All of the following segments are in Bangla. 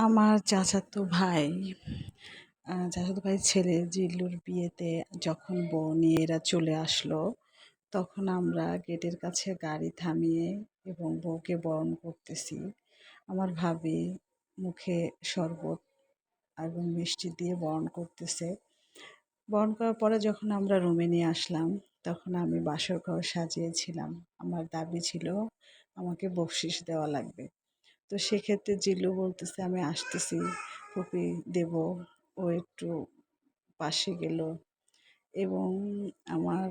আমার চাচাতো ভাইয়ের ছেলে জিল্লুর বিয়েতে যখন বউ নিয়ে এরা চলে আসলো, তখন আমরা গেটের কাছে গাড়ি থামিয়ে এবং বউকে বরণ করতেছি। আমার ভাবি মুখে শরবত এবং মিষ্টি দিয়ে বরণ করতেছে। বরণ করার পরে যখন আমরা রুমে নিয়ে আসলাম, তখন আমি বাসর ঘর সাজিয়েছিলাম। আমার দাবি ছিল আমাকে বকশিশ দেওয়া লাগবে। তো সেক্ষেত্রে জিল্লু বলতেছে, আমি আসতেছি, ফুপি দেব। ও একটু পাশে গেল এবং আমার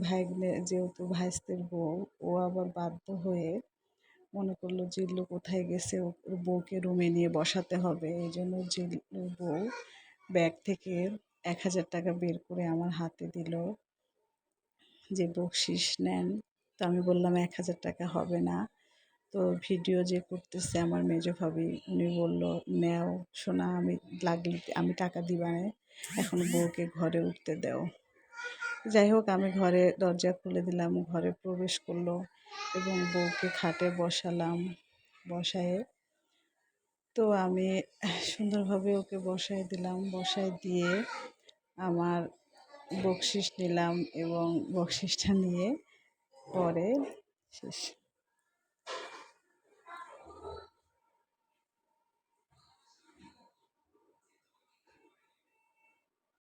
ভাগ্নে যেহেতু ভাইস্তের বউ, ও আবার বাধ্য হয়ে মনে করলো জিল্লু কোথায় গেছে, ওর বউকে রুমে নিয়ে বসাতে হবে। এই জন্য জিল্লুর বউ ব্যাগ থেকে ১,০০০ টাকা বের করে আমার হাতে দিল যে বকশিস নেন। তো আমি বললাম ১,০০০ টাকা হবে না। তো ভিডিও যে করতেছে আমার মেজো ভাবি, উনি বলল, নেও সোনা, আমি লাগলে আমি টাকা দিবানে, এখন বউকে ঘরে উঠতে দাও। যাই হোক, আমি ঘরে দরজা খুলে দিলাম, ঘরে প্রবেশ করলো এবং বউকে খাটে বসালাম। বসায়ে তো আমি সুন্দরভাবে ওকে বসায় দিলাম। বসায় দিয়ে আমার বকশিস নিলাম এবং বকশিসটা নিয়ে পরে শেষ।